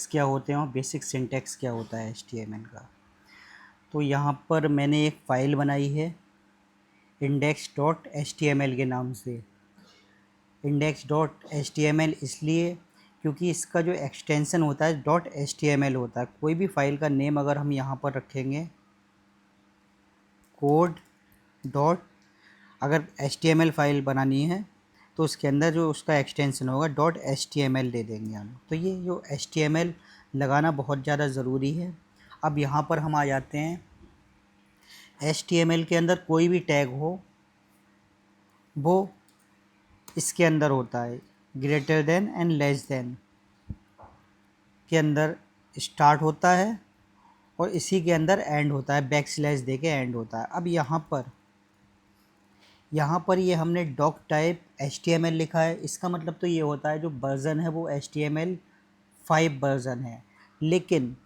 Basics क्या होते हैं और बेसिक सिंटैक्स क्या होता है HTML का। तो यहाँ पर मैंने एक फ़ाइल बनाई है index.html के नाम से। index.html इसलिए क्योंकि इसका जो एक्सटेंशन होता है .html होता है। कोई भी फाइल का नेम अगर हम यहाँ पर रखेंगे कोड डॉट, अगर HTML फाइल बनानी है तो उसके अंदर जो उसका एक्सटेंशन होगा .html दे देंगे हम। तो ये जो HTML लगाना बहुत ज़्यादा ज़रूरी है। अब यहाँ पर हम आ जाते हैं, HTML के अंदर कोई भी टैग हो वो इसके अंदर होता है greater than and less than के अंदर स्टार्ट होता है और इसी के अंदर एंड होता है, बैक स्लैश दे के एंड होता है। अब यहाँ पर ये हमने डॉक टाइप HTML लिखा है, इसका मतलब तो ये होता है जो वर्ज़न है वो HTML 5 वर्ज़न है, लेकिन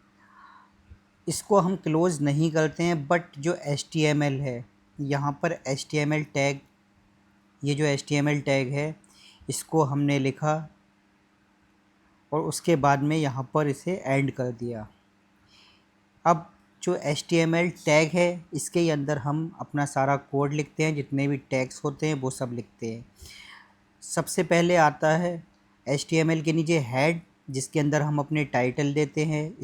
इसको हम क्लोज़ नहीं करते हैं। बट जो HTML है यहाँ पर HTML टैग, ये जो HTML टैग है इसको हमने लिखा और उसके बाद में यहाँ पर इसे एंड कर दिया। अब जो HTML टैग है इसके अंदर हम अपना सारा कोड लिखते हैं, जितने भी टैग्स होते हैं वो सब लिखते हैं। सबसे पहले आता है HTML के नीचे हेड, जिसके अंदर हम अपने टाइटल देते हैं।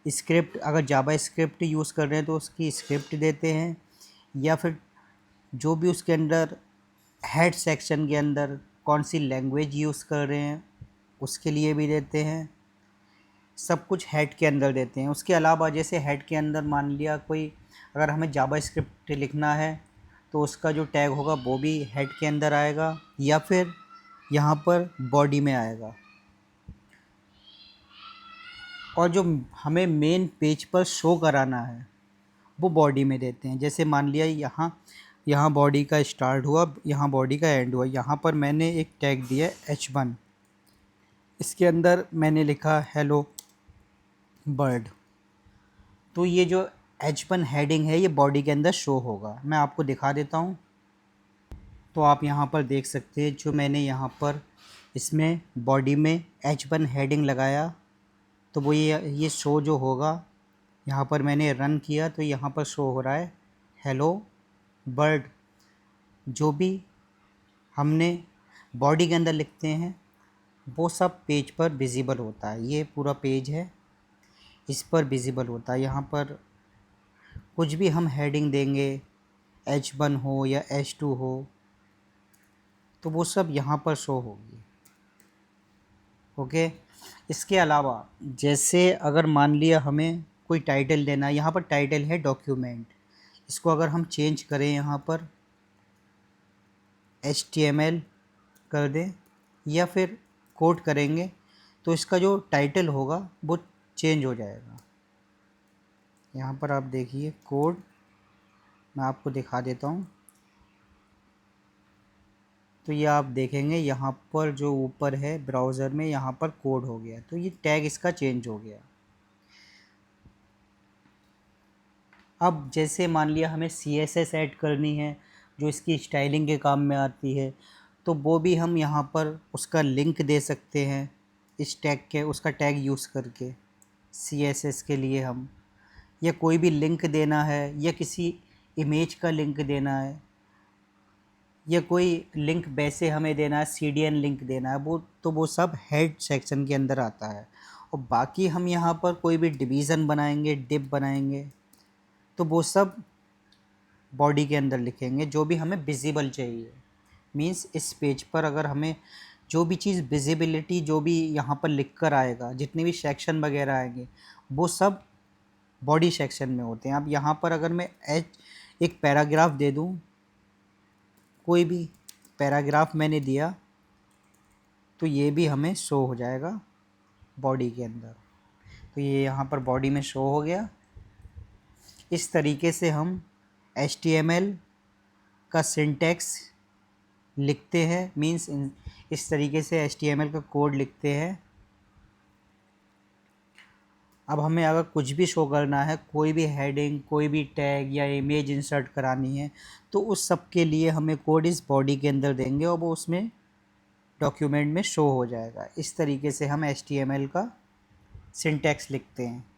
स्क्रिप्ट अगर जावा स्क्रिप्ट यूज़ कर रहे हैं तो उसकी स्क्रिप्ट देते हैं, या फिर जो भी उसके अंदर हेड सेक्शन के अंदर कौन सी लैंग्वेज यूज़ कर रहे हैं उसके लिए भी देते हैं। सब कुछ हेड के अंदर देते हैं। उसके अलावा जैसे हेड के अंदर मान लिया कोई अगर हमें जावा स्क्रिप्ट लिखना है तो उसका जो टैग होगा वो भी हेड के अंदर आएगा, या फिर यहाँ पर बॉडी में आएगा। और जो हमें मेन पेज पर शो कराना है वो बॉडी में देते हैं। जैसे मान लिया यहाँ बॉडी का स्टार्ट हुआ, यहाँ बॉडी का एंड हुआ। यहाँ पर मैंने एक टैग दिया H1, इसके अंदर मैंने लिखा हेलो बर्ड। तो ये जो H1 हेडिंग है ये बॉडी के अंदर शो होगा। मैं आपको दिखा देता हूँ। तो आप यहाँ पर देख सकते हैं जो मैंने यहाँ पर इसमें बॉडी में H1 हेडिंग लगाया तो वो ये शो जो होगा, यहाँ पर मैंने रन किया तो यहाँ पर शो हो रहा है हेलो बर्ड। जो भी हमने बॉडी के अंदर लिखते हैं वो सब पेज पर विजिबल होता है। ये पूरा पेज है, इस पर विजिबल होता है। यहाँ पर कुछ भी हम हेडिंग देंगे, H1 हो या H2 हो, तो वो सब यहाँ पर शो होगी। ओके। इसके अलावा जैसे अगर मान लिया हमें कोई टाइटल देना है, यहाँ पर टाइटल है डॉक्यूमेंट, इसको अगर हम चेंज करें यहाँ पर HTML कर दें या फिर कोड करेंगे तो इसका जो टाइटल होगा वो चेंज हो जाएगा। यहाँ पर आप देखिए कोड, मैं आपको दिखा देता हूँ। तो ये आप देखेंगे यहाँ पर जो ऊपर है ब्राउज़र में यहाँ पर कोड हो गया, तो ये टैग इसका चेंज हो गया। अब जैसे मान लिया हमें CSS ऐड करनी है जो इसकी स्टाइलिंग के काम में आती है, तो वो भी हम यहाँ पर उसका लिंक दे सकते हैं इस टैग के, उसका टैग यूज़ करके CSS के लिए हम, या कोई भी लिंक देना है या किसी इमेज का लिंक देना है या कोई लिंक वैसे हमें देना है, CDN लिंक देना है, वो सब हेड सेक्शन के अंदर आता है। और बाकी हम यहाँ पर कोई भी डिवीज़न बनाएंगे, डिव बनाएंगे, तो वो सब बॉडी के अंदर लिखेंगे जो भी हमें विजिबल चाहिए। मींस इस पेज पर अगर हमें जो भी चीज़ विजिबिलिटी जो भी यहाँ पर लिख कर आएगा, जितने भी सेक्शन वगैरह आएंगे वो सब बॉडी सेक्शन में होते हैं। अब यहाँ पर अगर मैं एक पैराग्राफ दे दूँ, कोई भी पैराग्राफ मैंने दिया तो ये भी हमें शो हो जाएगा बॉडी के अंदर। तो ये यहाँ पर बॉडी में शो हो गया। इस तरीके से हम HTML का सिंटैक्स लिखते हैं, मींस इस तरीके से HTML का कोड लिखते हैं। अब हमें अगर कुछ भी शो करना है, कोई भी हेडिंग, कोई भी टैग या इमेज इंसर्ट करानी है, तो उस सब के लिए हमें कोड इस बॉडी के अंदर देंगे और वो उसमें डॉक्यूमेंट में शो हो जाएगा। इस तरीके से हम HTML का सिंटैक्स लिखते हैं।